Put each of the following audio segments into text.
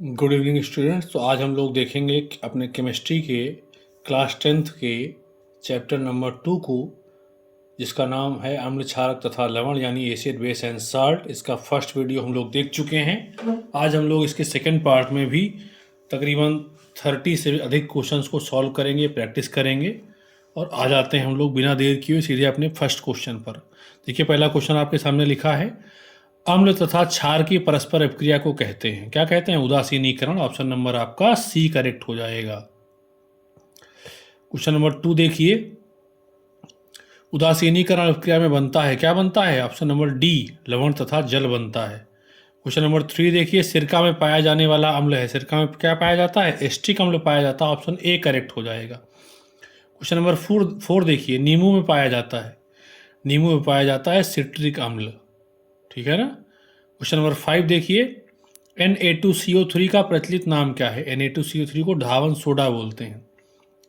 Good evening students. तो आज हम लोग देखेंगे कि अपने केमिस्ट्री के क्लास 10th के चैप्टर नंबर 2 को, जिसका नाम है अम्ल क्षारक तथा लवण यानी एसिड बेस एंड साल्ट। इसका फर्स्ट वीडियो हम लोग देख चुके हैं। आज हम लोग इसके सेकंड पार्ट में भी तकरीबन 30 से अधिक क्वेश्चंस को सॉल्व करेंगे, प्रैक्टिस करेंगे। और आ जाते हैं हम लोग बिना देर किए सीधे अपने फर्स्ट क्वेश्चन पर। देखिए, पहला क्वेश्चन आपके सामने लिखा है, अम्ल तथा क्षार की परस्पर अभिक्रिया को कहते हैं, क्या कहते हैं? उदासीनीकरण। ऑप्शन नंबर आपका सी करेक्ट हो जाएगा। क्वेश्चन नंबर 2 देखिए, उदासीनीकरण अभिक्रिया में बनता है, क्या बनता है? ऑप्शन नंबर डी, लवण तथा जल बनता है। क्वेश्चन नंबर 3 देखिए, सिरका में पाया जाने वाला अम्ल है, सिरका में क्या पाया जाता है? एस्टिक अम्ल पाया जाता है। ऑप्शन ए करेक्ट हो जाएगा। क्वेश्चन नंबर 4 देखिए, नींबू में पाया जाता है, नींबू में पाया जाता है सिट्रिक अम्ल, ठीक है ना। क्वेश्चन नंबर 5 देखिए, Na2CO3 का प्रचलित नाम क्या है? Na2CO3 को ढावन सोडा बोलते हैं।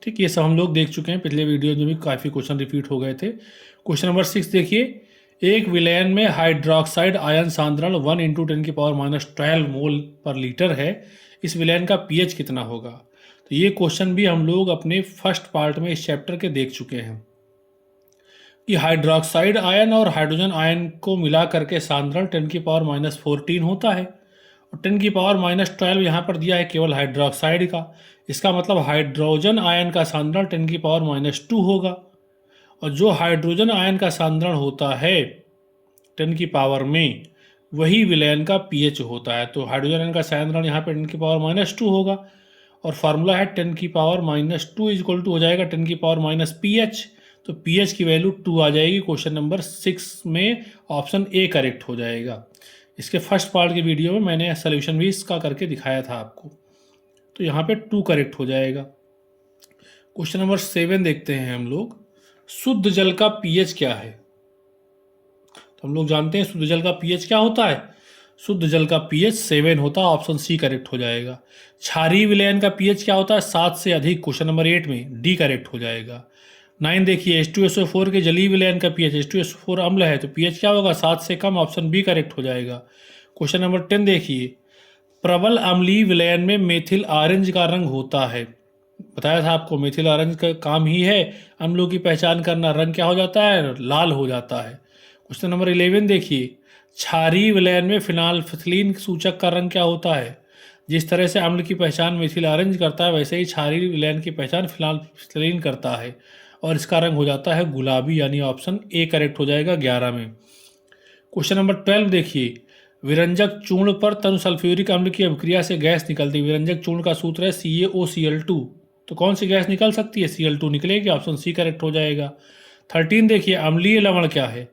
ठीक, ये सब हम लोग देख चुके हैं, पिछले वीडियो में भी काफ़ी क्वेश्चन रिपीट हो गए थे। क्वेश्चन नंबर 6 देखिए, एक विलयन में हाइड्रोक्साइड आयन सांद्रण 1 × 10⁻12 मोल पर लीटर है, इस विलयन का पीएच कितना होगा? तो ये क्वेश्चन भी हम लोग अपने फर्स्ट पार्ट में इस चैप्टर के देख चुके हैं कि हाइड्रोक्साइड आयन और हाइड्रोजन आयन को मिला करके सांद्रण 10⁻14 होता है, और 10⁻12 यहाँ पर दिया है केवल हाइड्रोक्साइड का। इसका मतलब हाइड्रोजन आयन का सांद्रण 10⁻2 होगा, और जो हाइड्रोजन आयन का सांद्रण होता है 10 की पावर में, वही विलयन का पीएच होता है। तो हाइड्रोजन आयन का सांद्रण यहाँ पे 10⁻2 होगा, और फार्मूला है 10⁻2 इक्वल टू हो जाएगा 10⁻pH। तो pH की वैल्यू 2 आ जाएगी। क्वेश्चन नंबर 6 में ऑप्शन ए करेक्ट हो जाएगा। इसके फर्स्ट पार्ट के वीडियो में मैंने सोल्यूशन भी इसका करके दिखाया था आपको, तो यहाँ पे 2 करेक्ट हो जाएगा। क्वेश्चन नंबर 7 देखते हैं हम लोग, शुद्ध जल का पीएच क्या है? तो हम लोग जानते हैं शुद्ध जल का पीएच क्या होता है। शुद्ध जल का पीएच 7 होता है। ऑप्शन सी करेक्ट हो जाएगा। क्षारीय विलयन का पीएच क्या होता है? 7 से अधिक। क्वेश्चन नंबर 8 में डी करेक्ट हो जाएगा। 9 देखिए, H2SO4 के जलीय विलयन का पीएच, H2SO4 अम्ल है तो पीएच क्या होगा? 7 से कम। ऑप्शन बी करेक्ट हो जाएगा। क्वेश्चन नंबर 10 देखिए, प्रबल अम्लीय विलयन में मेथिल ऑरेंज का रंग होता है। बताया था आपको, मेथिल ऑरेंज का काम ही है अम्लों की पहचान करना। रंग क्या हो जाता है? लाल हो जाता है। क्वेश्चन नंबर 11 देखिए, क्षारीय विलयन में फिनाल्फिथिलीन सूचक का रंग क्या होता है? जिस तरह से अम्ल की पहचान मेथिल ऑरेंज करता है, वैसे ही क्षारीय विलयन की पहचान फिनाल्फिथिलीन करता है, और इसका रंग हो जाता है गुलाबी, यानी ऑप्शन ए करेक्ट हो जाएगा 11 में। क्वेश्चन नंबर 12 देखिए, विरंजक चूर्ण पर तनु सल्फ्यूरिक अम्ल की अभिक्रिया से गैस निकलती है। विरंजक चूर्ण का सूत्र है CaOCl2, तो कौन सी गैस निकल सकती है? Cl2 निकलेगी। ऑप्शन सी करेक्ट हो जाएगा। 13 देखिए, अम्लीय लवण क्या है?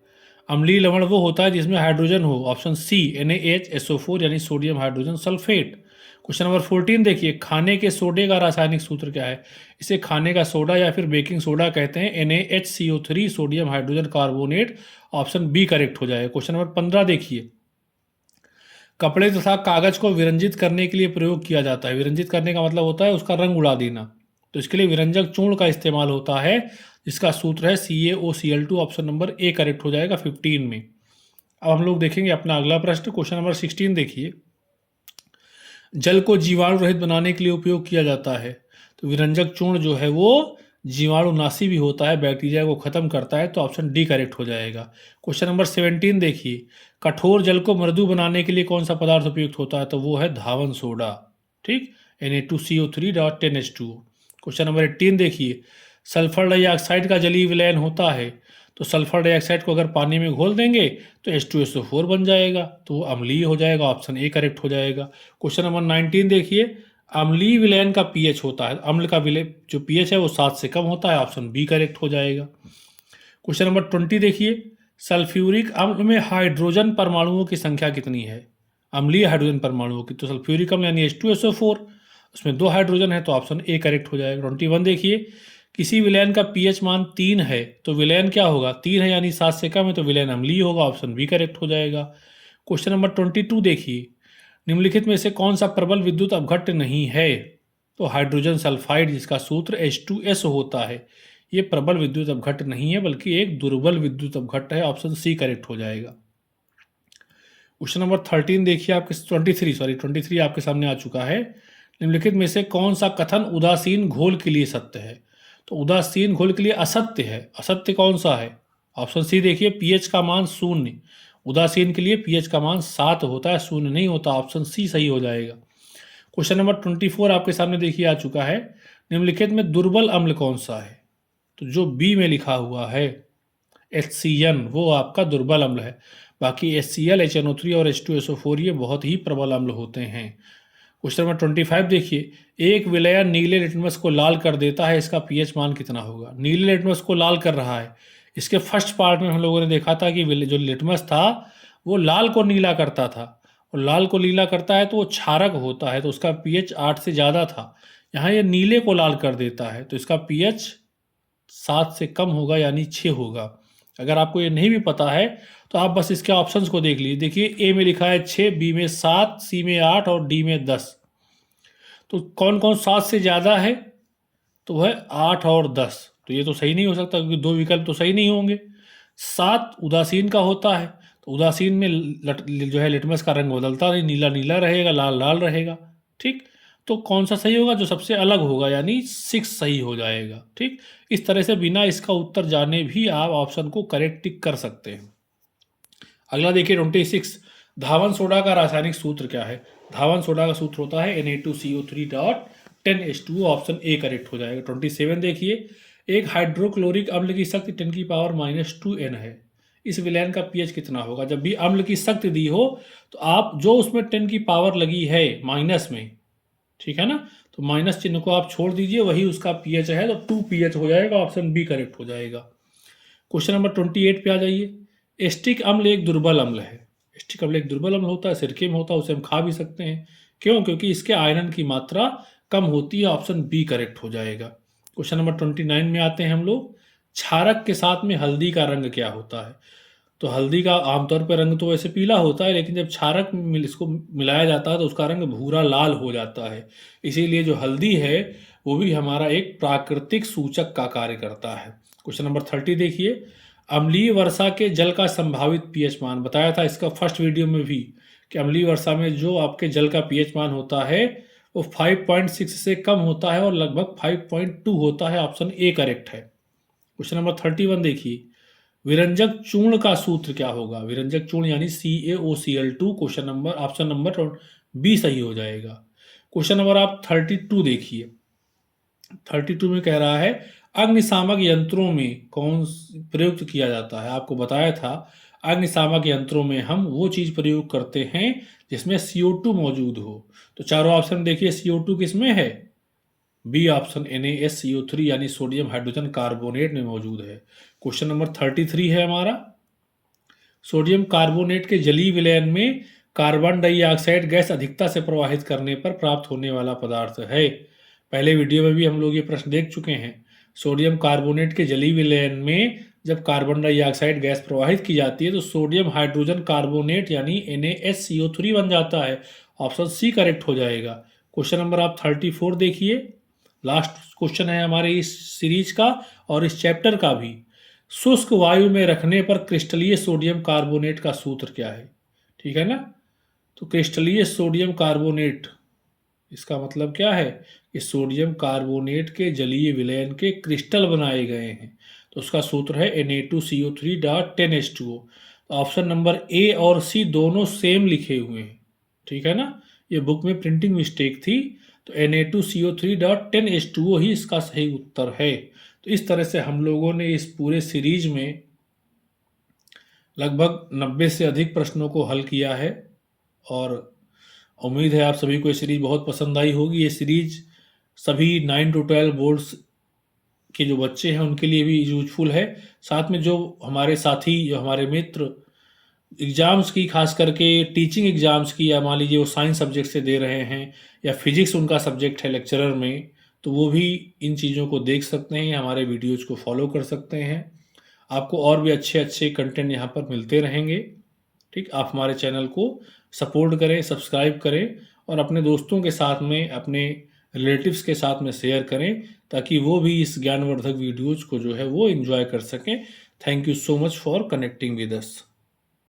अम्लीय लवण वो होता है जिसमें हाइड्रोजन हो। ऑप्शन सी NaHSO4 यानी sodium hydrogen sulphate. Question number 14 देखिए, खाने के सोडे का रासायनिक सूत्र क्या है? इसे खाने का सोडा या फिर बेकिंग सोडा कहते हैं, NaHCO3 sodium hydrogen carbonate. Option B correct हो जाएगा। क्वेश्चन नंबर 15 देखिए, कपड़े तथा कागज को विरंजित करने के लिए प्रयोग किया जाता है। विरंजित करने का मतलब होता है उसका रंग उड़ा देना, तो इसके लिए विरंजक चूर्ण का इस्तेमाल होता है, जिसका सूत्र है CaOCl2। Option number A correct हो जाएगा 15 में। अब हम लोग देखेंगे अपना अगला प्रश्न। क्वेश्चन नंबर 16 देखिए, जल को जीवाणु रहित बनाने के लिए उपयोग किया जाता है। तो विरंजक चूर्ण जो है वो जीवाणुनाशी भी होता है, बैक्टीरिया को खत्म करता है, तो ऑप्शन डी करेक्ट हो जाएगा। क्वेश्चन नंबर 17 देखिए, कठोर जल को मृदु बनाने के लिए कौन सा पदार्थ उपयुक्त होता है? तो वो है धावन सोडा। ठीक, Na2CO3.10H2। क्वेश्चन नंबर 18 देखिए, सल्फर डाइऑक्साइड का जलीय विलयन होता है, तो सल्फर डाइऑक्साइड को अगर पानी में घोल देंगे तो H2SO4 बन जाएगा, तो वो अम्लीय हो जाएगा। ऑप्शन ए करेक्ट हो जाएगा। क्वेश्चन नंबर 19 देखिए, अम्लीय विलयन का पीएच होता है, अम्ल का विलय जो पीएच है वो 7 से कम होता है। ऑप्शन बी करेक्ट हो जाएगा। क्वेश्चन नंबर 20 देखिए, सल्फ्यूरिक अम्ल में हाइड्रोजन परमाणुओं की संख्या कितनी है? अम्लीय हाइड्रोजन परमाणुओं की, तो सल्फ्यूरिक अम्ल यानी H2SO4, उसमें 2 हाइड्रोजन है, तो ऑप्शन ए करेक्ट हो जाएगा। 21 देखिए, किसी विलयन का पीएच मान 3 है तो विलयन क्या होगा? 3 है यानी 7 से कम है, तो विलयन अम्लीय होगा। ऑप्शन बी करेक्ट हो जाएगा। क्वेश्चन नंबर 22 देखिए, निम्नलिखित में से कौन सा प्रबल विद्युत अपघट्य नहीं है? तो हाइड्रोजन सल्फाइड, जिसका सूत्र H2S होता है, ये प्रबल विद्युत अपघट्य नहीं है, बल्कि एक दुर्बल विद्युत अपघट्य है। ऑप्शन सी करेक्ट हो जाएगा। क्वेश्चन नंबर 13 देखिए, आपके 23 आपके सामने आ चुका है। निम्नलिखित में से कौन सा कथन उदासीन घोल के लिए सत्य है? तो उदासीन घोल के लिए असत्य है। असत्य कौन सा है? ऑप्शन सी देखिए, पीएच का मान 0। उदासीन के लिए पीएच का मान 7 होता है, 0 नहीं होता। ऑप्शन सी सही हो जाएगा। क्वेश्चन नंबर 24 आपके सामने देखिए आ चुका है। निम्नलिखित में दुर्बल अम्ल कौन सा है? तो जो बी में लिखा हुआ है HCN, वो आपका दुर्बल अम्ल है। बाकी HCl, HNO3 और H2SO4 ये बहुत ही प्रबल अम्ल होते हैं। क्वेश्चन नंबर 25 देखिए, एक विलयन नीले लिटमस को लाल कर देता है, इसका पीएच मान कितना होगा? नीले लिटमस को लाल कर रहा है। इसके फर्स्ट पार्ट में हम लोगों ने देखा था कि जो लिटमस था वो लाल को नीला करता था, और लाल को नीला करता है तो वो क्षारक होता है, तो उसका पीएच 8 से ज़्यादा था। यहाँ ये नीले को लाल कर देता है तो इसका पीएच 7 से कम होगा, यानी 6 होगा। अगर आपको ये नहीं भी पता है तो आप बस इसके ऑप्शंस को देख लीजिए। देखिए, ए में लिखा है 6, बी में 7, सी में 8 और डी में 10। तो कौन कौन 7 से ज़्यादा है? तो वह 8 और 10। तो ये तो सही नहीं हो सकता, क्योंकि दो विकल्प तो सही नहीं होंगे। 7 उदासीन का होता है, तो उदासीन में जो है लिटमस का रंग बदलता नहीं, नीला नीला रहेगा, लाल लाल रहेगा। ठीक, तो कौन सा सही होगा? जो सबसे अलग होगा, यानी 6 सही हो जाएगा। ठीक, इस तरह से बिना इसका उत्तर जाने भी आप ऑप्शन को करेक्ट टिक कर सकते हैं। अगला देखिए 26, धावन सोडा का रासायनिक सूत्र क्या है? धावन सोडा का सूत्र होता है Na2CO3.10H2O। ऑप्शन ए करेक्ट हो जाएगा। 27 देखिए, एक हाइड्रोक्लोरिक अम्ल की शक्ति 10⁻²n है। इस विलयन का पीएच कितना होगा? जब भी अम्ल की शक्ति दी हो तो आप जो उसमें 10 की पावर लगी है माइनस में, ठीक है ना, तो माइनस चिन्ह को आप छोड़ दीजिए, वही उसका पीएच है, तो 2 पीएच हो जाएगा। ऑप्शन बी करेक्ट हो जाएगा। क्वेश्चन नंबर 28 पे आ जाइए। एस्टिक अम्ल एक दुर्बल अम्ल है। एस्टिक अम्ल एक दुर्बल अम्ल होता है, सिरके में होता है, उसे हम खा भी सकते हैं। क्यों? क्योंकि इसके आयरन की मात्रा कम होती है। ऑप्शन बी करेक्ट हो जाएगा। क्वेश्चन नंबर 29 में आते हैं हम लोग। क्षारक के साथ में हल्दी का रंग क्या होता है? तो हल्दी का आमतौर पर रंग तो वैसे पीला होता है, लेकिन जब क्षारक इसको मिलाया जाता है तो उसका रंग भूरा लाल हो जाता है। इसीलिए जो हल्दी है वो भी हमारा एक प्राकृतिक सूचक का कार्य करता है। क्वेश्चन नंबर 30 देखिए, अम्लीय वर्षा के जल का संभावित पीएच मान बताया था इसका फर्स्ट वीडियो में भी, कि अम्लीय वर्षा में जो आपके जल का पीएच मान होता है वो 5.6 से कम होता है और लगभग 5.2 होता है। ऑप्शन ए करेक्ट है। क्वेश्चन नंबर 31 देखिए, विरंजक चूर्ण का सूत्र क्या होगा? विरंजक चूर्ण यानी CaOCl2। Question number option number B सही हो जाएगा। क्वेश्चन नंबर आप 32 देखिए। 32 में कह रहा है, अग्निशामक यंत्रों में कौन प्रयुक्त किया जाता है? आपको बताया था अग्निशामक यंत्रों में हम वो चीज़ प्रयोग करते हैं जिसमें CO2 मौजूद हो। तो चारों ऑप्शन देखिए, CO2 किस में है? बी ऑप्शन NaSCO3 यानी सोडियम हाइड्रोजन कार्बोनेट में मौजूद है। क्वेश्चन नंबर 33 है हमारा, सोडियम कार्बोनेट के जलीय विलयन में कार्बन डाइऑक्साइड गैस अधिकता से प्रवाहित करने पर प्राप्त होने वाला पदार्थ है। पहले वीडियो में भी हम लोग ये प्रश्न देख चुके हैं। सोडियम कार्बोनेट के जलीय विलयन में जब कार्बन डाइऑक्साइड गैस प्रवाहित की जाती है तो सोडियम हाइड्रोजन कार्बोनेट यानी NaSCO3 बन जाता है। ऑप्शन सी करेक्ट हो जाएगा। क्वेश्चन नंबर आप 34 देखिए, लास्ट क्वेश्चन है हमारे इस सीरीज का और इस चैप्टर का भी। शुष्क वायु में रखने पर क्रिस्टलीय सोडियम कार्बोनेट का सूत्र क्या है? ठीक है ना, तो क्रिस्टलीय सोडियम कार्बोनेट, इसका मतलब क्या है कि सोडियम कार्बोनेट के जलीय विलयन के क्रिस्टल बनाए गए हैं, तो उसका सूत्र है Na2CO3.10H2O। ऑप्शन नंबर ए और सी दोनों सेम लिखे हुए हैं, ठीक है ना, ये बुक में प्रिंटिंग मिस्टेक थी, तो Na2CO3.10H2O ही इसका सही उत्तर है। तो इस तरह से हम लोगों ने इस पूरे सीरीज में लगभग 90 से अधिक प्रश्नों को हल किया है, और उम्मीद है आप सभी को ये सीरीज बहुत पसंद आई होगी। ये सीरीज सभी 9 to 12 बोर्ड्स के जो बच्चे हैं उनके लिए भी यूजफुल है। साथ में जो हमारे साथी, जो हमारे मित्र एग्ज़ाम्स की, खास करके टीचिंग एग्ज़ाम्स की, या मान लीजिए वो साइंस सब्जेक्ट से दे रहे हैं या फिजिक्स उनका सब्जेक्ट है लेक्चरर में, तो वो भी इन चीज़ों को देख सकते हैं, हमारे वीडियोज़ को फॉलो कर सकते हैं। आपको और भी अच्छे अच्छे कंटेंट यहाँ पर मिलते रहेंगे। ठीक, आप हमारे चैनल को सपोर्ट करें, सब्सक्राइब करें और अपने दोस्तों के साथ में, अपने रिलेटिव्स के साथ में शेयर करें, ताकि वो भी इस ज्ञानवर्धक वीडियोज़ को जो है वो एंजॉय कर सकें। Thank you so much for connecting with us.